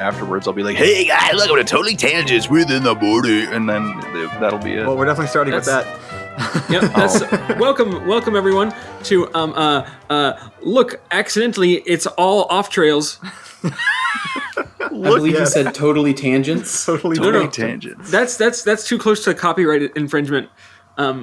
afterwards I'll be like, hey guys, welcome to Totally Tangents within the body, and then that'll be it. Well, we're definitely starting with that. Yep, that's welcome everyone to look, accidentally it's all off trails. I believe you said Totally Tangents. Totally Tangents. That's too close to copyright infringement.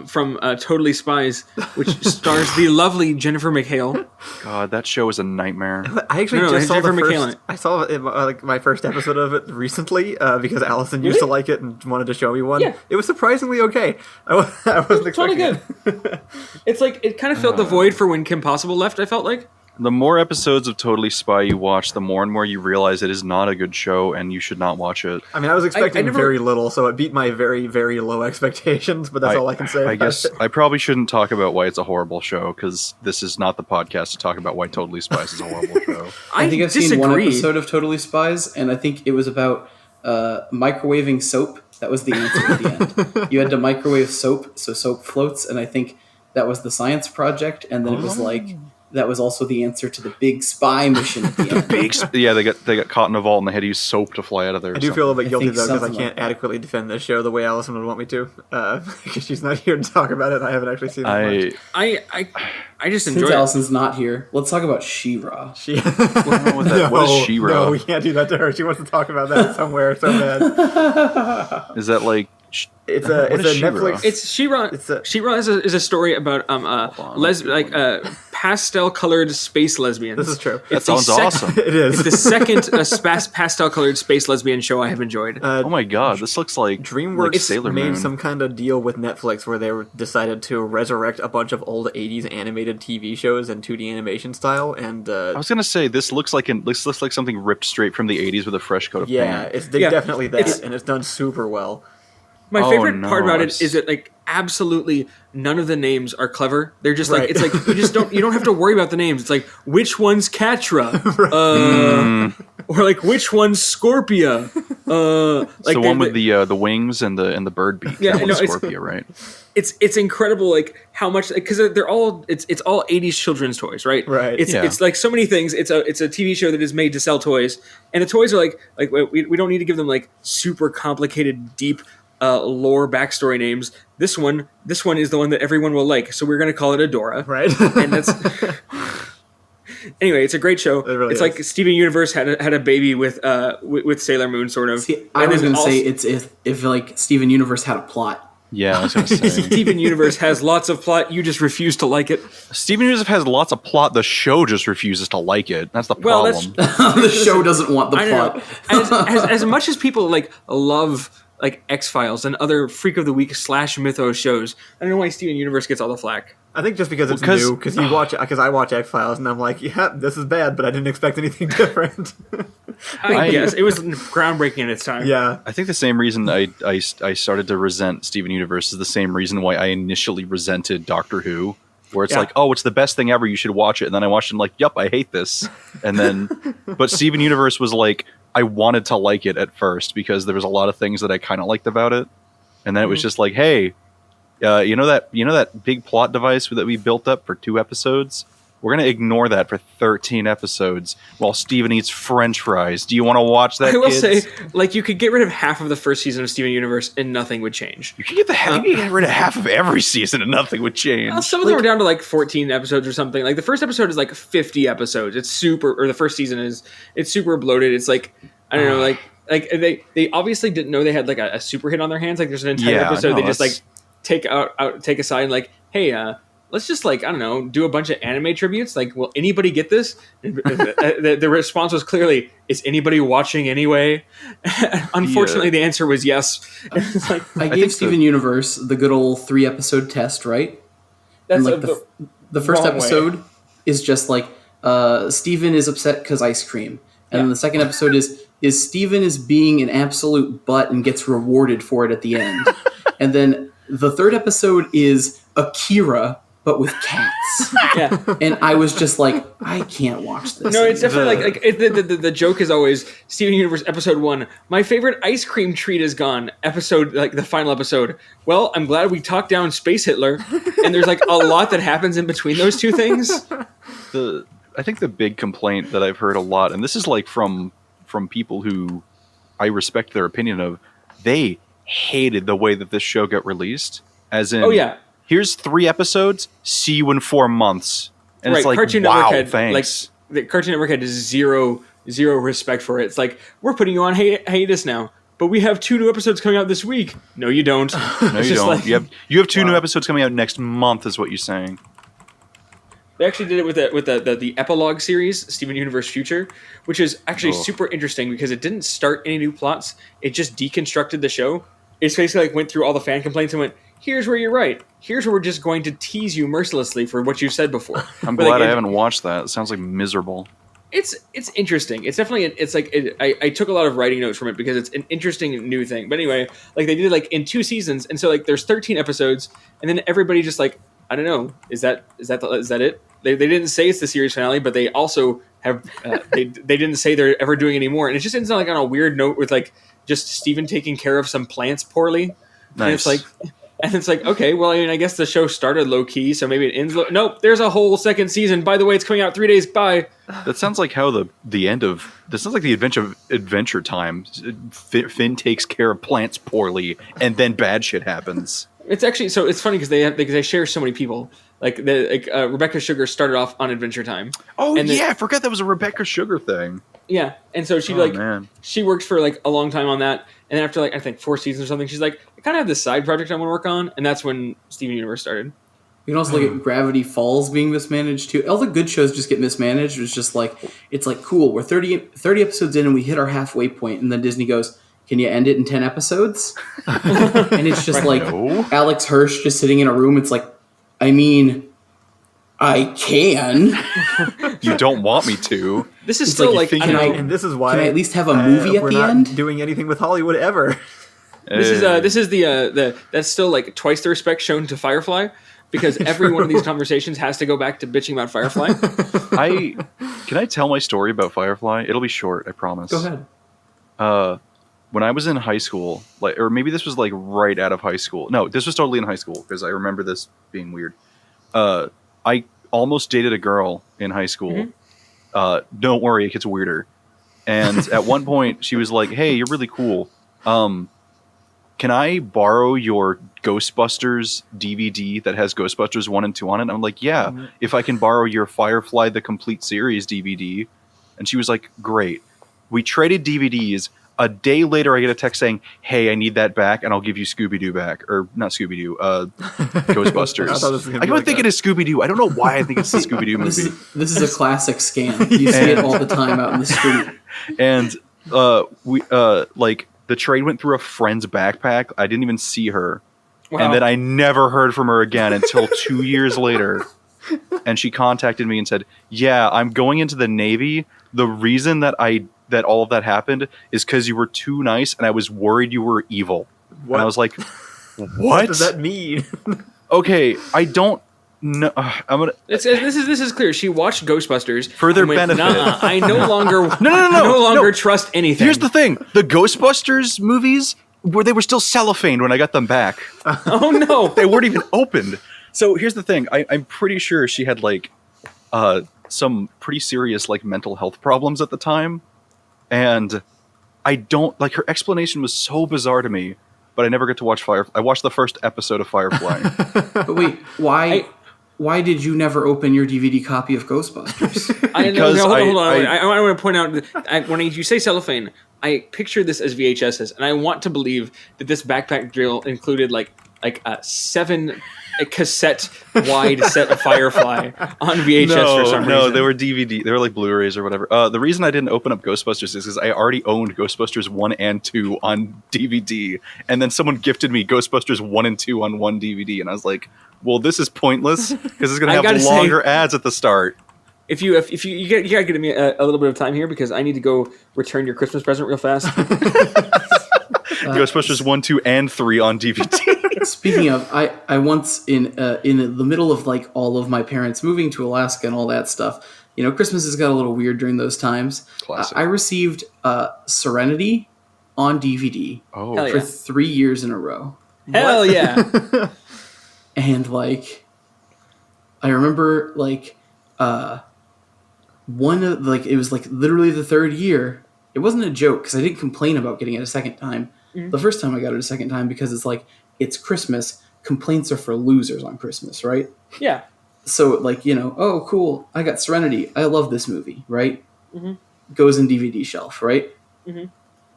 From Totally Spies, which stars the lovely Jennifer McHale. God, that show is a nightmare. I actually just saw Jennifer the McHale in first. it. I saw like my first episode of it recently because Allison used to like it and wanted to show me one. Yeah. It was surprisingly okay. I wasn't expecting Totally good. It's like it kind of filled the void for when Kim Possible left. I felt like. The more episodes of Totally Spy you watch, the more and more you realize it is not a good show and you should not watch it. I mean, I was expecting never- very little, so it beat my very, very low expectations, but that's all I can say. I guess I probably shouldn't talk about why it's a horrible show, because this is not the podcast to talk about why Totally Spies is a horrible show. I think I've disagree. seen one episode of Totally Spies, and I think it was about microwaving soap. That was the answer at the end. You had to microwave soap so soap floats, and I think that was the science project, and then it was like... That was also the answer to the big spy mission at the end. Yeah, they got caught in a vault and they had to use soap to fly out of there. I do feel a little bit guilty, though, because I something can't like that. adequately defend this show the way Allison would want me to, because she's not here to talk about it. I haven't actually seen it much. I just Since enjoy it. Allison's not here, let's talk about She-Ra. What is She-Ra? No, we can't do that to her. She wants to talk about that somewhere so bad. Is that like... It's What a is She-Ra? Netflix... It's She-Ra. She-Ra is a story about pastel-colored space lesbians. This is true. That sounds awesome. It is. It's the second pastel-colored space lesbian show I have enjoyed. Oh my god, this looks like DreamWorks like Sailor made Moon. some kind of deal with Netflix where they decided to resurrect a bunch of old 80s animated TV shows in 2D animation style, and I was gonna say this looks like something ripped straight from the 80s with a fresh coat of yeah, paint. it's definitely that, and it's done super well. My favorite part about it it's- is that like absolutely none of the names are clever. They're just like Right. it's like you don't have to worry about the names. It's like which one's Catra, or like which one's Scorpia. It's the one with the wings and the bird beak. Yeah, That one's no, Scorpio, right? It's incredible like how much because they're all it's all 80s children's toys, right? Right. It's Yeah. it's like so many things. It's a TV show that is made to sell toys, and the toys are like we don't need to give them like super complicated deep lore backstory names. This one is the one that everyone will like, so we're going to call it Adora, Right. And that's anyway. It's a great show. It really it's is. like Steven Universe had a baby with Sailor Moon, sort of. See, I And was then going to say also- it's if like Steven Universe had a plot. Yeah, I was gonna say. Steven Universe has lots of plot. You just refuse to like it. Steven Universe has lots of plot. The show just refuses to like it. That's the Well, problem. The show doesn't want the I plot. don't know. As much as people like love like X-Files and other Freak of the Week / Mythos shows, I don't know why Steven Universe gets all the flack. I think just because it's 'cause- new, because I watch X-Files, and I'm like, yeah, this is bad, but I didn't expect anything different. I guess it was groundbreaking in its time. Yeah. I think the same reason I started to resent Steven Universe is the same reason why I initially resented Doctor Who, where it's Yeah. like, oh, it's the best thing ever, you should watch it. And then I watched it and like, yup, I hate this. And then, but Steven Universe was like, I wanted to like it at first because there was a lot of things that I kind of liked about it. And then it was just like, hey, you know that big plot device that we built up for 2 episodes? We're going to ignore that for 13 episodes while Steven eats French fries. Do you want to watch that, I will kids? say, like, you could get rid of half of the first season of Steven Universe and nothing would change. You can get rid of half of every season and nothing would change. Some of them are down to like 14 episodes or something. Like the first episode is like 50 episodes. It's the first season it's super bloated. It's like I don't know, like they obviously didn't know they had like a super hit on their hands. Like there's an entire episode they just like take aside and like, hey, let's just like, I don't know, do a bunch of anime tributes. Like, will anybody get this? The response was clearly, is anybody watching anyway? Unfortunately, the answer was yes. It's like, I gave Steven Universe the good old 3-episode test, right? that's And like the first wrong way. episode is just like Steven is upset because ice cream. And then the second episode is Steven is being an absolute butt and gets rewarded for it at the end. And then the third episode is Akira, but with cats. Yeah. And I was just like, I can't watch this. No, it's anymore. definitely the joke is always Steven Universe episode 1. My favorite ice cream treat is gone. Episode like the final episode. Well, I'm glad we talked down Space Hitler. And there's like a lot that happens in between those two things. I think the big complaint that I've heard a lot, and this is like from from people who I respect their opinion of, they hated the way that this show got released. As in, Oh yeah, here's 3 episodes, see you in 4 months. And right. it's like, Cartoon wow, Network had thanks. like the Cartoon Network had zero respect for it. It's like, we're putting you on hiatus now, but we have 2 new episodes coming out this week. No, you don't. No, you don't. Like, you have 2 new episodes coming out next month, is what you're saying. they actually did it with the epilogue series, Steven Universe Future, which is actually super interesting because it didn't start any new plots. It just deconstructed the show. It's basically like went through all the fan complaints and went, here's where you're right. Here's where we're just going to tease you mercilessly for what you said before. I'm glad I haven't watched that. It sounds like miserable. It's interesting. It's definitely I took a lot of writing notes from it because it's an interesting new thing. But anyway, like they did it like in 2 seasons, and so like there's 13 episodes, and then everybody just like, I don't know, is that it? They didn't say it's the series finale, but they also have they didn't say they're ever doing any more, and it just ends up like on a weird note with like just Steven taking care of some plants poorly. Nice. And it's like, okay, well, I mean, I guess the show started low key, so maybe it ends low. Nope, there's a whole second season. By the way, it's coming out 3 days. Bye. That sounds like how the end of this sounds like the Adventure Time. Finn takes care of plants poorly, and then bad shit happens. It's actually so it's funny because they share so many people. Like Rebecca Sugar started off on Adventure Time. Oh and yeah, I forgot that was a Rebecca Sugar thing. Yeah, and so she she worked for like a long time on that, and then after like I think 4 seasons or something, she's like, I kind of have this side project I want to work on, and that's when Steven Universe started. You can also look at Gravity Falls being mismanaged too. All the good shows just get mismanaged. It's just like, it's like, cool, we're 30 episodes in and we hit our halfway point, and then Disney goes, can you end it in 10 episodes? And it's just like Alex Hirsch just sitting in a room. It's like, I mean, I can. You don't want me to. This is still like and this is why can I at least have a movie at we're the not end? doing anything with Hollywood ever. This is the that's still like twice the respect shown to Firefly, because every one of these conversations has to go back to bitching about Firefly. Can I tell my story about Firefly? It'll be short, I promise. Go ahead. When I was in high school, like, or maybe this was like right out of high school. No, this was totally in high school because I remember this being weird. I almost dated a girl in high school. Mm-hmm. Don't worry, it gets weirder. And at one point, she was like, "Hey, you're really cool. Can I borrow your Ghostbusters DVD that has Ghostbusters 1 and 2 on it?" And I'm like, "Yeah, if I can borrow your Firefly The Complete Series DVD." And she was like, "Great." We traded DVDs. A day later, I get a text saying, "Hey, I need that back, and I'll give you Scooby-Doo back." Or, not Scooby-Doo, Ghostbusters. I keep thinking it's Scooby-Doo. I don't know why I think it's the Scooby-Doo movie. This is a classic scam. You see it all the time out in the street. And we the trade went through a friend's backpack. I didn't even see her. Wow. And then I never heard from her again until 2 years later. And she contacted me and said, "Yeah, I'm going into the Navy. The reason that all of that happened is because you were too nice, and I was worried you were evil." What? And I was like, "What does that mean?" Okay, I don't know. I'm gonna. This is clear. She watched Ghostbusters for their benefit. I no longer trust anything. Here's the thing: the Ghostbusters movies they were still cellophaned when I got them back. Oh no, they weren't even opened. So here's the thing: I'm pretty sure she had like some pretty serious like mental health problems at the time. And I don't like her explanation was so bizarre to me, but I never get to watch Firefly. I watched the first episode of Firefly. But wait, why did you never open your DVD copy of Ghostbusters? Hold on. I want to point out that when you say cellophane, I picture this as VHSs, and I want to believe that this backpack drill included like a 7 cassette wide set of Firefly on VHS for some reason. No, they were DVD. They were like Blu-rays or whatever. The reason I didn't open up Ghostbusters is because I already owned Ghostbusters 1 and 2 on DVD, and then someone gifted me Ghostbusters 1 and 2 on one DVD, and I was like, "Well, this is pointless because it's going to have longer ads at the start." If you gotta give me a little bit of time here because I need to go return your Christmas present real fast. Ghostbusters 1, 2, and 3 on DVD. Speaking of, I once in the middle of like all of my parents moving to Alaska and all that stuff, you know, Christmas has got a little weird during those times. I received Serenity on DVD for 3 years in a row. Hell yeah! And like, I remember like it was like literally the third year, it wasn't a joke because I didn't complain about getting it a second time. The first time I got it a second time because it's like, it's Christmas. Complaints are for losers on Christmas, right? Yeah. So, like, oh, cool, I got Serenity. I love this movie, right? Goes in DVD shelf, right?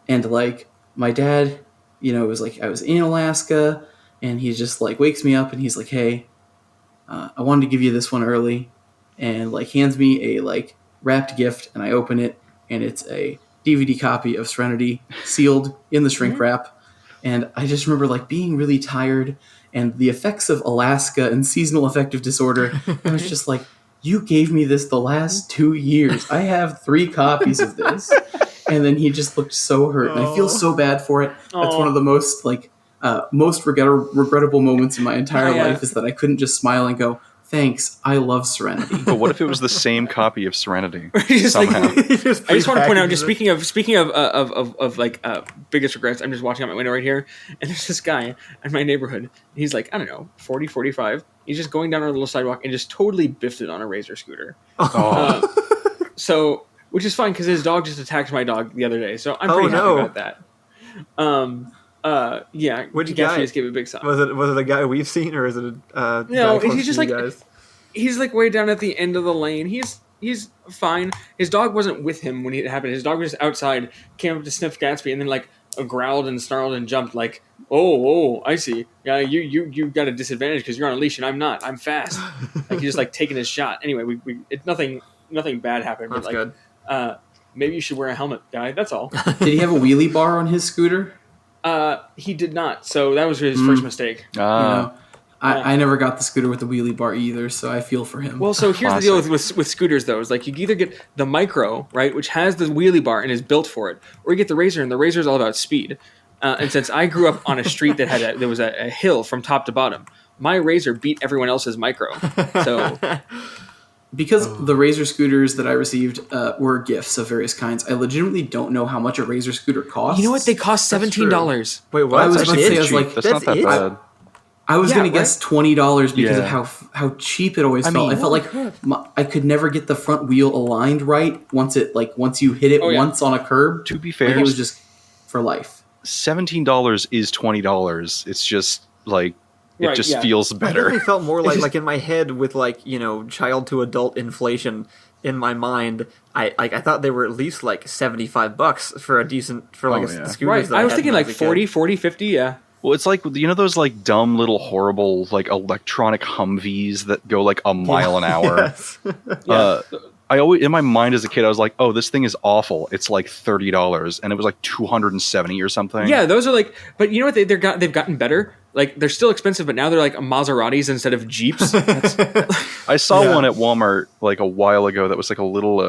And, like, my dad, it was like, I was in Alaska, and he just, like, wakes me up, and he's like, hey, I wanted to give you this one early, and, like, hands me a, like, wrapped gift, and I open it, and it's a DVD copy of Serenity, sealed in the shrink wrap. And I just remember, like, being really tired, and the effects of Alaska and seasonal affective disorder. I was just like, you gave me this the last 2 years. I have 3 copies of this. And then he just looked so hurt. And I feel so bad for it. That's one of the most, like, most regrettable moments in my entire life is that I couldn't just smile and go, thanks, I love Serenity. But what if it was the same copy of Serenity somehow? somehow? I just want to point out, just speaking of like biggest regrets, I'm just watching out my window right here, and there's this guy in my neighborhood. He's like, I don't know, 40, 45. He's just going down our little sidewalk and just totally biffed it on a razor scooter. So, which is fine because his dog just attacked my dog the other day, so I'm pretty happy about that. Yeah, Which Gaffney guy? just gave a big sign. Was it a guy we've seen, or is it a No, guy close he's just to you like guys? he's like way down at the end of the lane. He's fine. His dog wasn't with him when it happened. His dog was just outside, came up to sniff Gatsby, and then like growled and snarled and jumped. Like, oh, I see. Yeah, you got a disadvantage because you're on a leash and I'm not. I'm fast. Like he's just like taking his shot. Anyway, it's nothing bad happened. That's but, like, good. Maybe you should wear a helmet, guy. That's all. Did he have a wheelie bar on his scooter? He did not. So that was his first mistake. I never got the scooter with the wheelie bar either, so I feel for him. Well, so here's the deal with scooters, though. Is like you either get the Micro, right, which has the wheelie bar and is built for it, or you get the Razor, and the Razor is all about speed. And since I grew up on a street that had there was a hill from top to bottom, my Razor beat everyone else's Micro. So because the Razor scooters that I received were gifts of various kinds, I legitimately don't know how much a Razor scooter costs. you know what? They cost $17. Wait, what? I was That's about to say, I was cheap. like, That's not that it? bad. I was going to guess $20 because of Yeah. how cheap it always felt. I felt like I could never get the front wheel aligned right once you hit it once on a curb. To be Like, fair, it was just for life. $17 is $20. It's just like it feels I better. definitely felt more like in my head with like child to adult inflation in my mind. I thought they were at least like $75 for a decent scooters. Right. That I was had thinking when like was a kid. 40, 50, yeah. Well, it's like those like dumb little horrible like electronic Humvees that go like a mile an hour. Yes. I always in my mind as a kid I was like, oh, this thing is awful. It's like $30, and it was like $270 or something. Yeah, those are like, but you know what? They've gotten better. Like they're still expensive, but now they're like Maseratis instead of Jeeps. I saw one at Walmart like a while ago that was like a little.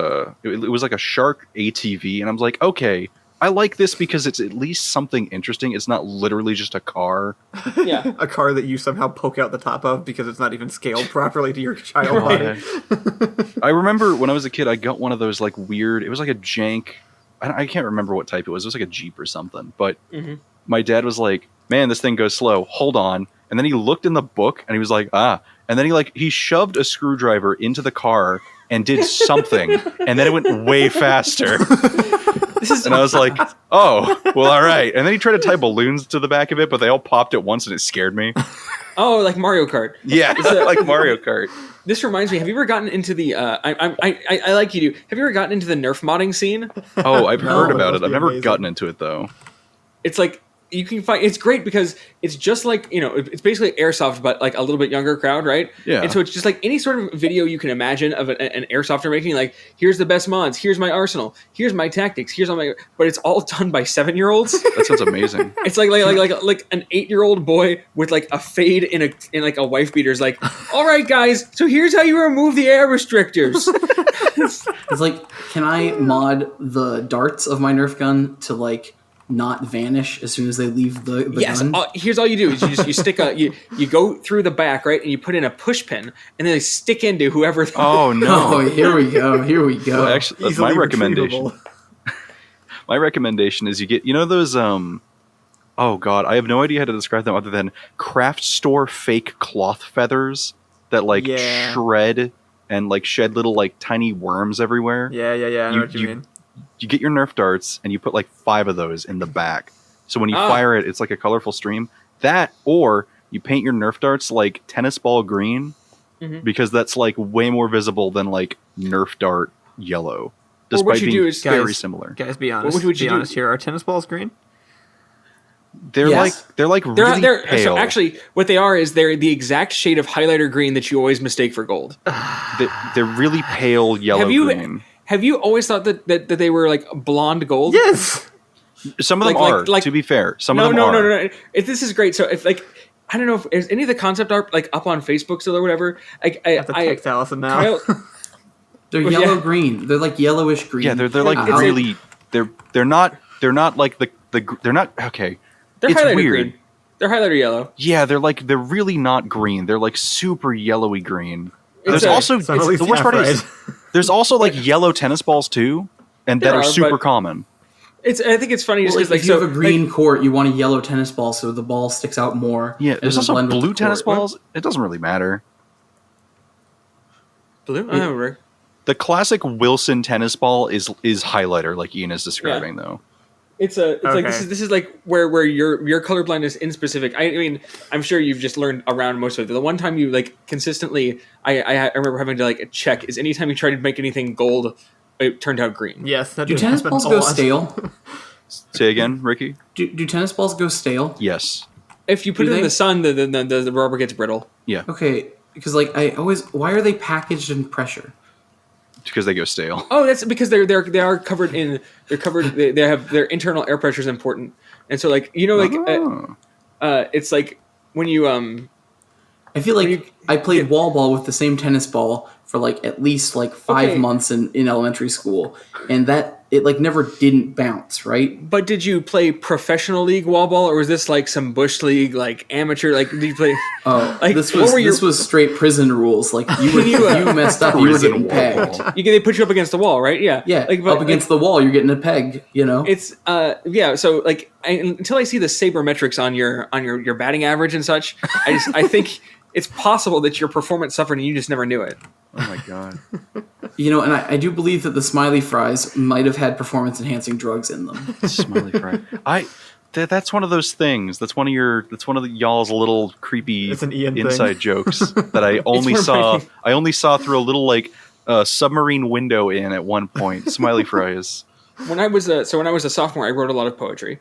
It was like a Shark ATV, and I was like, okay. I like this because it's at least something interesting. It's not literally just a car. Yeah. A car that you somehow poke out the top of because it's not even scaled properly to your child body. I remember when I was a kid, I got one of those like weird. It was like a jank. I can't remember what type it was. It was like a Jeep or something. But my dad was like, "Man, this thing goes slow. Hold on." And then he looked in the book and he was like, "Ah." And then he shoved a screwdriver into the car and did something, and then it went way faster. And I was like, oh, well, all right. And then he tried to tie balloons to the back of it, but they all popped at once, and it scared me. Oh, like Mario Kart. Yeah, like Mario Kart. This reminds me. Have you ever gotten into the? I like you do. Have you ever gotten into the Nerf modding scene? Oh, I've heard about it. must I've be never amazing. gotten into it though. It's like you can find. It's great because it's just like it's basically airsoft, but like a little bit younger crowd, right? Yeah. And so it's just like any sort of video you can imagine of an airsofter making. Like, here's the best mods. Here's my arsenal. Here's my tactics. Here's all my. But it's all done by 7-year-olds. That sounds amazing. It's like an 8-year-old boy with like a fade in like a wife beater is like, all right, guys. So here's how you remove the air restrictors. It's like, can I mod the darts of my Nerf gun to like not vanish as soon as they leave the gun? Here's all you do is you stick you go through the back, right, and you put in a push pin, and then they stick into whoever. Oh no! Oh, here we go. Well, actually, that's my Easily recommendation. retrievable. My recommendation is you get those oh god, I have no idea how to describe them other than craft store fake cloth feathers that like shred and like shed little like tiny worms everywhere. Yeah. I know what you mean. you get your Nerf darts and you put like 5 of those in the back. So when you fire it, it's like a colorful stream. That, or you paint your Nerf darts like tennis ball green, because that's like way more visible than like Nerf dart yellow. Despite what you being do is very similar. Guys, be honest. What would you be do? honest here. Are tennis balls green? They're Yes. like really pale. So actually, what they are is they're the exact shade of highlighter green that you always mistake for gold. They're really pale yellow green. Have you always thought that they were like blonde gold? Yes. Some of them are. To be fair, some of them are. No. This is great. So if like I don't know if is any of the concept art like up on Facebook still or whatever. Like I have to text Allison now. They're yellow green. They're like yellowish green. Yeah, they're like really. They're not like the they're not okay. They're it's highlighter weird. green. They're highlighter yellow. Yeah, they're really not green. They're like super yellowy green. There's a- also So at least the worst half part is there's also like yellow tennis balls too, and that There are are, super but- common. I think it's funny just Well, because like if you so have a green court, you want a yellow tennis ball so the ball sticks out more. Yeah, and there's doesn't also blend with blue the tennis court. balls. It doesn't really matter. blue. I don't remember. The classic Wilson tennis ball is highlighter, like Ian is describing, though. It's like Okay. this is like where your colorblindness in specific. I mean, I'm sure you've just learned around most of it. The one time you like consistently, I remember having to like check is anytime you tried to make anything gold, it turned out green. Yes. That Do did tennis happen balls a go lot. stale? Say again, Ricky? Do tennis balls go stale? Yes. If you put Do it in they? the sun, the rubber gets brittle. Yeah, Okay, because like why are they packaged in pressure? because they go stale. Oh, that's because they are covered in they have their internal air pressure is important, and so like Oh. it's like when you I feel like I played wall ball with the same tennis ball for like at least like 5 Okay. months in elementary school, and that it like never didn't bounce, right? But did you play professional league wall ball, or was this like some bush league, like amateur? Like, did you play? Oh, Like, this what was were your- this was straight prison rules. Like you were, you messed up, you were Prison getting wall pegged. ball. They put you up against the wall, right? Yeah, Yeah, Like, but, up against the wall, you're getting a peg. You know, it's yeah. So like, until I see the sabermetrics on your batting average and such, I think it's possible that your performance suffered and you just never knew it. Oh my god. you know, and I do believe that the Smiley Fries might have had performance enhancing drugs in them. Smiley Fry. That's one of those things. That's one of y'all's little creepy It's an Ian thing. inside jokes that I only one of my things. I only saw through a little like submarine window in at one point. Smiley Fries. When I was a sophomore, I wrote a lot of poetry.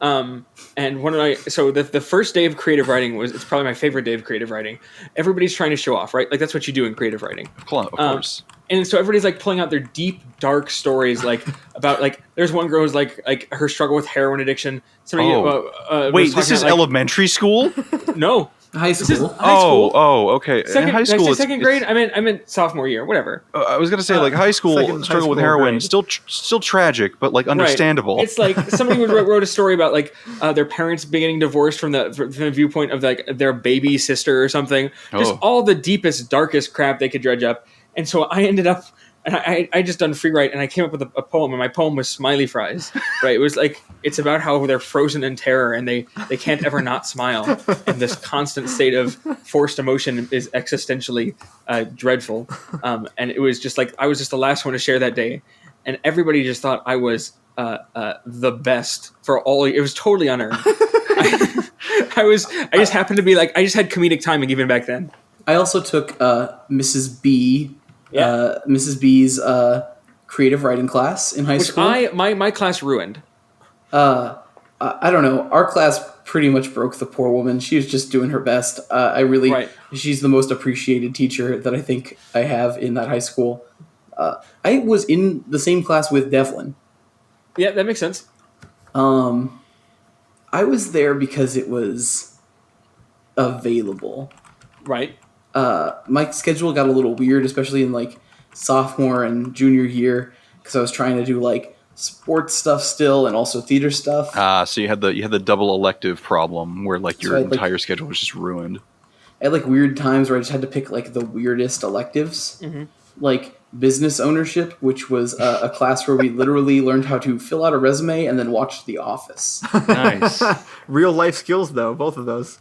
And the first day of creative writing it's probably my favorite day of creative writing. Everybody's trying to show off, right? Like that's what you do in creative writing. Of course. And so everybody's like pulling out their deep, dark stories, like about like there's one girl who's like her struggle with heroin addiction. Somebody, was Wait, this talking is about, like, elementary school? No, High this is school. high school. Okay. Second, In high school, it's- second grade. I meant sophomore year, whatever. I was gonna say like high school second high struggle with school heroin, grade. still tragic, but like understandable. Right. It's like somebody wrote a story about like their parents getting divorced from the viewpoint of like their baby sister or something. Just Oh. all the deepest, darkest crap they could dredge up. And so I ended up, and I just done free write, and I came up with a poem, and my poem was Smiley Fries. Right? It was like it's about how they're frozen in terror and they can't ever not smile, and this constant state of forced emotion is existentially dreadful. And it was just like I was just the last one to share that day, and everybody just thought I was the best for all. It was totally unearned. I just happened to be like I just had comedic timing even back then. I also took Mrs. B, Yeah. Mrs. B's creative writing class in high Which school. my class ruined. I don't know. Our class pretty much broke the poor woman. She was just doing her best. Right. She's the most appreciated teacher that I think I have in that high school. I was in the same class with Devlin. Yeah, that makes sense. I was there because it was available. Right. My schedule got a little weird, especially in like sophomore and junior year, because I was trying to do like sports stuff still and also theater stuff. So you had the double elective problem where like your So I had, like- entire schedule was just ruined. I had like weird times where I just had to pick like the weirdest electives, like business ownership, which was a class where we literally learned how to fill out a resume and then watch The Office. Nice. Real life skills, though, both of those.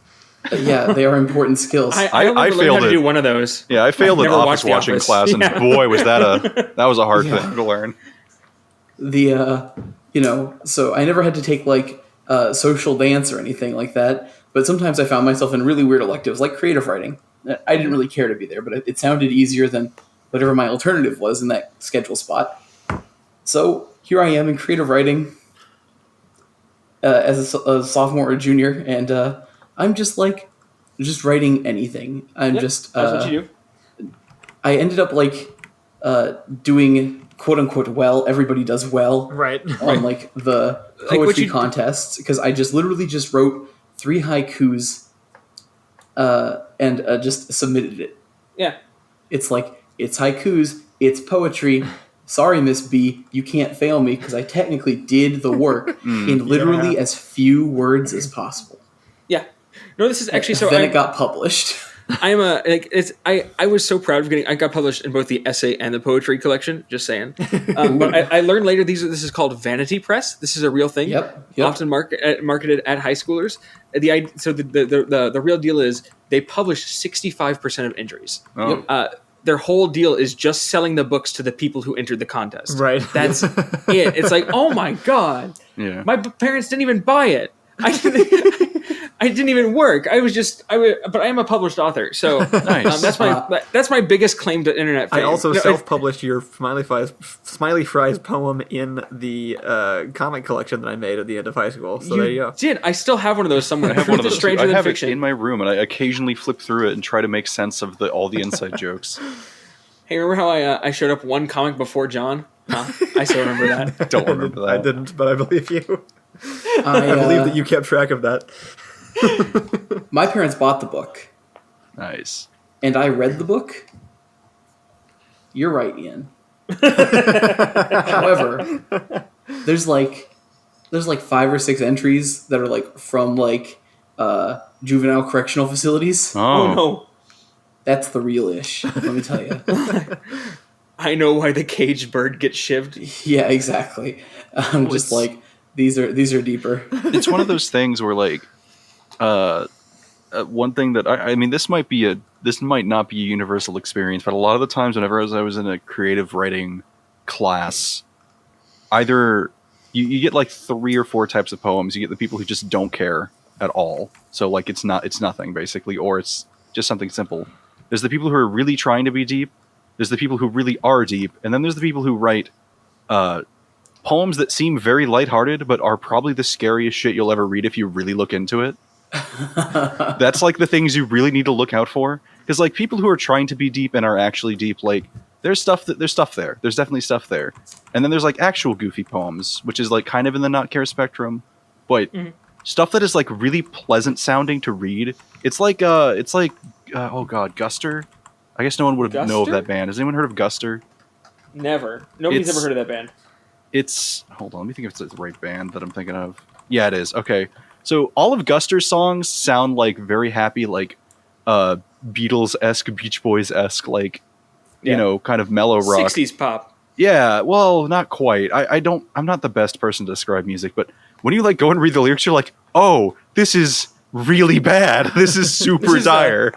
Yeah, they are important skills. I only I learned failed how to it. do one of those. Yeah, I failed an Never office watched The watching Office. class, and Yeah. boy, was that a hard Yeah. thing to learn. So I never had to take like social dance or anything like that. But sometimes I found myself in really weird electives like creative writing. I didn't really care to be there, but it sounded easier than whatever my alternative was in that schedule spot. So here I am in creative writing as a sophomore or junior, and I'm just writing anything. That's what you do. I ended up doing quote unquote well. Everybody does well, Right. On like the poetry contests because I literally just wrote 3 haikus and just submitted it. Yeah. It's haikus, it's poetry. Sorry, Miss B, you can't fail me because I technically did the work in literally as few words as possible. Yeah. No, this is actually so. Then it got published. I was so proud of I got published in both the essay and the poetry collection. Just saying. But I learned later this is called Vanity Press. This is a real thing. Yep. Often marketed at high schoolers. The real deal is they publish 65% of entries. Oh. Their whole deal is just selling the books to the people who entered the contest. Right. That's it. It's like, oh my god. Yeah. My parents didn't even buy it. I didn't even work. But I am a published author, so Nice. that's my biggest claim to internet fame. I also self-published your Smiley Fries poem in the comic collection that I made at the end of high school. So there you go. Did I still have one of those somewhere? I have one of those. Stranger I Than have Fiction. it in my room, and I occasionally flip through it and try to make sense of all the inside jokes. Hey, remember how I showed up one comic before John? I still remember that. Don't remember that. I didn't, but I believe you. I believe that you kept track of that. My parents bought the book. Nice. And I read the book. You're right, Ian. However, there's 5 or 6 entries that are from juvenile correctional facilities. Oh no. That's the real ish, let me tell you. I know why the caged bird gets shivved. Yeah, exactly. I'm just these are deeper. It's one of those things where one thing that I mean, this might not be a universal experience, but a lot of the times whenever I was in a creative writing class, either you get 3 or 4 types of poems. You get the people who just don't care at all. So it's nothing basically, or it's just something simple. There's the people who are really trying to be deep. There's the people who really are deep. And then there's the people who write poems that seem very lighthearted, but are probably the scariest shit you'll ever read if you really look into it. That's the things you really need to look out for. Because people who are trying to be deep and are actually deep, there's stuff there. There's definitely stuff there. And then there's actual goofy poems, which is kind of in the not care spectrum. But stuff that is really pleasant sounding to read. It's oh god, Guster? I guess no one would know of that band. Has anyone heard of Guster? Never. Nobody's ever heard of that band. Hold on, let me think if it's the right band that I'm thinking of. Yeah, it is. Okay. So all of Guster's songs sound very happy, Beatles-esque, Beach Boys-esque, kind of mellow rock. 60s pop. Yeah, well, not quite. I'm not the best person to describe music, but when you go and read the lyrics, you're like, oh, this is really bad. This is super dire.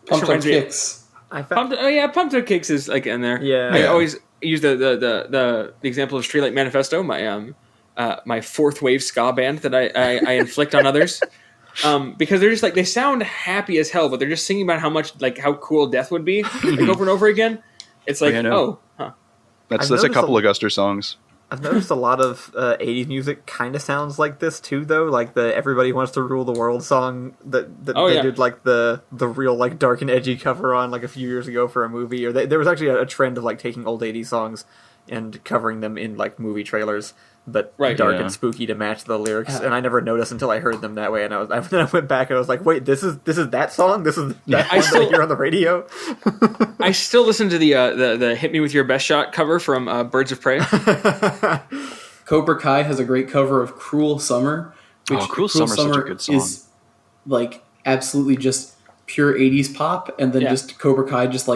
Pumped Up Kicks. Pumped Up Kicks is in there. Yeah. I always use the example of Streetlight Manifesto, my fourth wave ska band that I inflict on others. Because they're just they sound happy as hell, but they're just singing about how much how cool death would be over and over again. It's That's a couple of Guster songs. I've noticed a lot of 80s music kind of sounds like this too, though. The "Everybody Wants to Rule the World" song that they did the real dark and edgy cover on a few years ago for a movie. Or there was actually a trend of taking old 80s songs and covering them in movie trailers, but dark and spooky to match the lyrics. And I never noticed until I heard them that way. And then I went back and I was like, wait, this is that song? This is that one that I hear on the radio? I still listen to the "Hit Me With Your Best Shot" cover from Birds of Prey. Cobra Kai has a great cover of "Cruel Summer," which Cruel Summer is such a good song. Is absolutely just pure 80s pop, and then just Cobra Kai just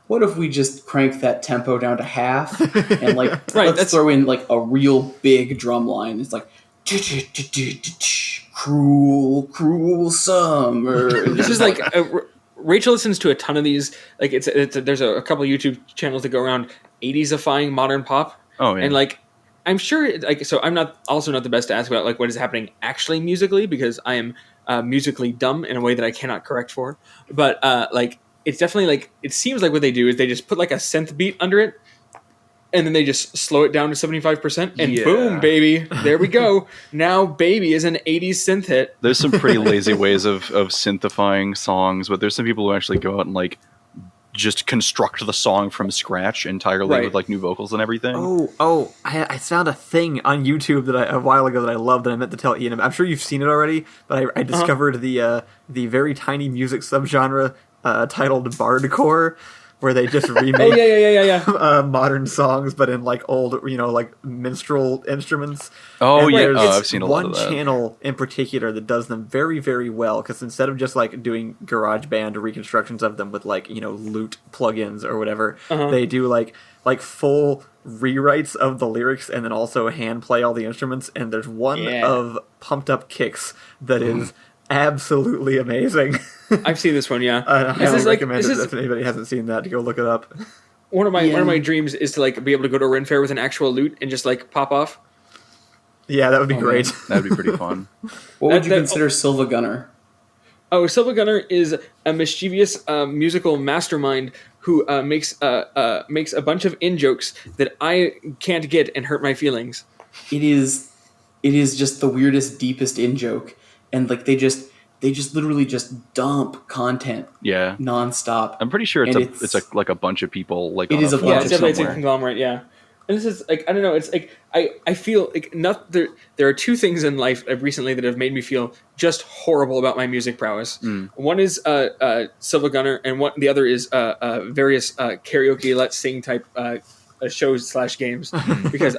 what if we just crank that tempo down to half and let's throw in a real big drum line. It's cruel summer. This is Rachel listens to a ton of these. There's a couple of YouTube channels that go around 80s-ifying modern pop. Oh yeah. And I'm sure. Like, so I'm not the best to ask about like what is happening actually musically because I am musically dumb in a way that I cannot correct for. But like, it's definitely like it seems like what they do is they just put like a synth beat under it, and then they just slow it down to 75%, and boom, baby, there we go. Now, Baby is an '80s synth hit. There's some pretty lazy ways of synthifying songs, but there's some people who actually go out and like just construct the song from scratch entirely with like new vocals and everything. I found a thing on YouTube that a while ago that I loved that I meant to tell Ian. I'm sure you've seen it already, but I discovered the very tiny music subgenre titled bardcore, where they just remake modern songs, but in like old, like minstrel instruments. I've seen a lot of that. One channel in particular that does them very, very well, because instead of just like doing GarageBand reconstructions of them with like, lute plugins or whatever, they do like full rewrites of the lyrics and then also hand play all the instruments. And there's one of Pumped Up Kicks that is absolutely amazing. I've seen this one, yeah. I highly recommend it if anybody hasn't seen that to go look it up. One of my dreams is to like be able to go to a Ren Fair with an actual lute and just like pop off. Yeah, that would be great. That'd be pretty fun. What would you consider Silva Gunner? Oh, Silva Gunner is a mischievous musical mastermind who makes a bunch of in-jokes that I can't get and hurt my feelings. It is just the weirdest, deepest in-joke. And like they just literally just dump content nonstop. I'm pretty sure it's like a bunch of people like it is a bunch of it's a conglomerate, yeah. And this is like I don't know, it's like I feel like there are two things in life recently that have made me feel just horrible about my music prowess. One is Silva Gunner, and the other is various karaoke let's sing type shows / games because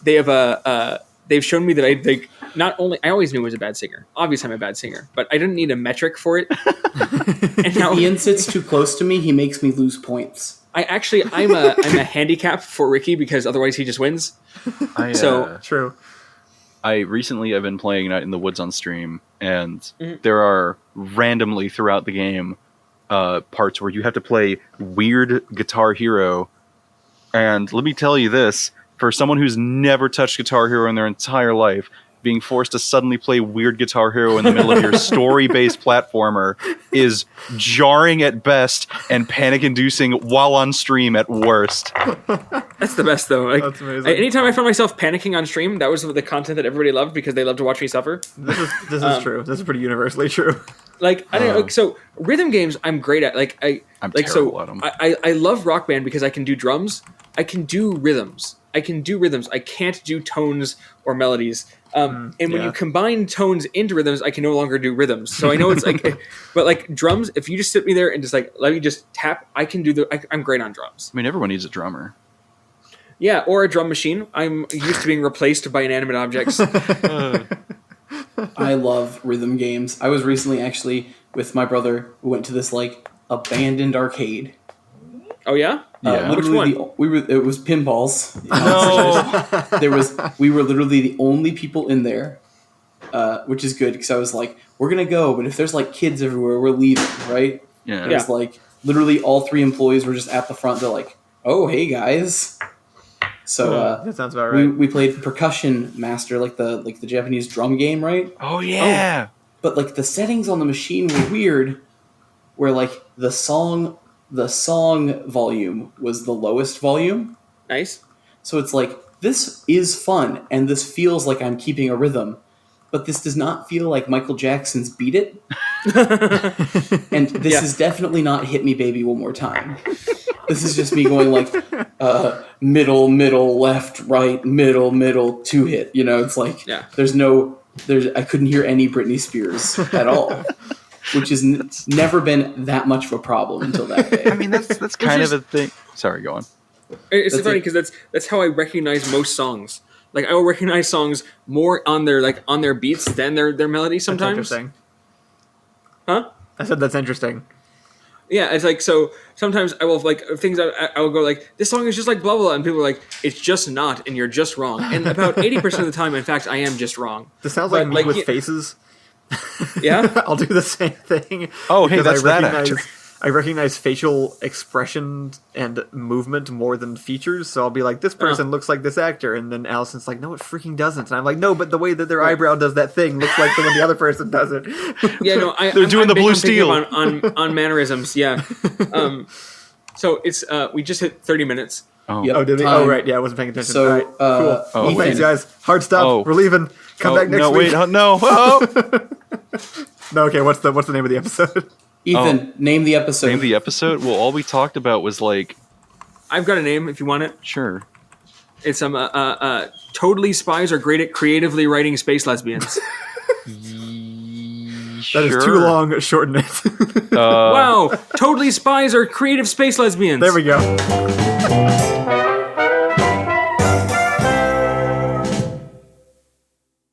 they have they've shown me that I always knew I was a bad singer. Obviously, I'm a bad singer, but I didn't need a metric for it. And now, Ian sits too close to me. He makes me lose points. I'm a handicap for Ricky because otherwise he just wins. True. I recently have been playing Night in the Woods on stream, and there are randomly throughout the game parts where you have to play weird Guitar Hero. And let me tell you this. For someone who's never touched Guitar Hero in their entire life, being forced to suddenly play weird Guitar Hero in the middle of your story-based platformer is jarring at best and panic-inducing while on stream at worst. That's the best, though. Like, that's amazing. Anytime I found myself panicking on stream, that was the content that everybody loved because they loved to watch me suffer. This is true. This is pretty universally true. Like I don't know. So rhythm games, I'm great at. Like I'm terrible at them. I love Rock Band because I can do drums. I can do rhythms. I can't do tones or melodies. And when you combine tones into rhythms, I can no longer do rhythms. So I know it's like, but like drums, if you just sit me there and just like let me just tap, I can do I'm great on drums. I mean, everyone needs a drummer. Yeah, or a drum machine. I'm used to being replaced by inanimate objects. I love rhythm games. I was recently actually with my brother. We went to this like abandoned arcade. Oh yeah. Which one? It was pinballs. No. We were literally the only people in there, which is good because I was like, we're gonna go, but if there's like kids everywhere, we're leaving, right? Yeah. It was like literally all 3 employees were just at the front. They're like, oh hey guys. So that sounds about right. We played Percussion Master, like the Japanese drum game, right? Oh yeah. But like the settings on the machine were weird, where like the song volume was the lowest volume. Nice. So it's like, this is fun, and this feels like I'm keeping a rhythm, but this does not feel like Michael Jackson's Beat It. And this is definitely not Hit Me Baby One More Time. This is just me going like, middle, left, right, middle, 2 hit. You know, it's like, I couldn't hear any Britney Spears at all. Which has never been that much of a problem until that day. I mean, that's kind of a thing. Sorry, go on. It's funny because that's how I recognize most songs. Like I will recognize songs more on their beats than their melody sometimes. That's interesting. Huh? I said that's interesting. Yeah, it's like so. Sometimes I will like things. I will go like this song is just like blah blah blah, and people are like it's just not, and you're just wrong. And about 80% of the time, in fact, I am just wrong. This sounds like me with faces. Yeah, I'll do the same thing. Oh, hey, that's that actor. I recognize facial expression and movement more than features, so I'll be like, this person looks like this actor, and then Allison's like, no, it freaking doesn't. And I'm like, no, but the way that their eyebrow does that thing looks like the one the other person does it. Yeah, no, they're doing the blue steel on mannerisms. Yeah. So it's we just hit 30 minutes. Oh, Yep. Oh, did we? Time. Oh, right. Yeah, I wasn't paying attention. So, All right, cool. Oh, Thanks, guys. Hard stop. We're leaving. Come back next week. Wait, no. Oh. No, okay. What's the name of the episode? Ethan, name the episode. Name the episode? Well, all we talked about was like... I've got a name if you want it. Sure. It's Totally Spies are great at creatively writing space lesbians. That is too long. Shorten it. Wow. Totally Spies are creative space lesbians. There we go.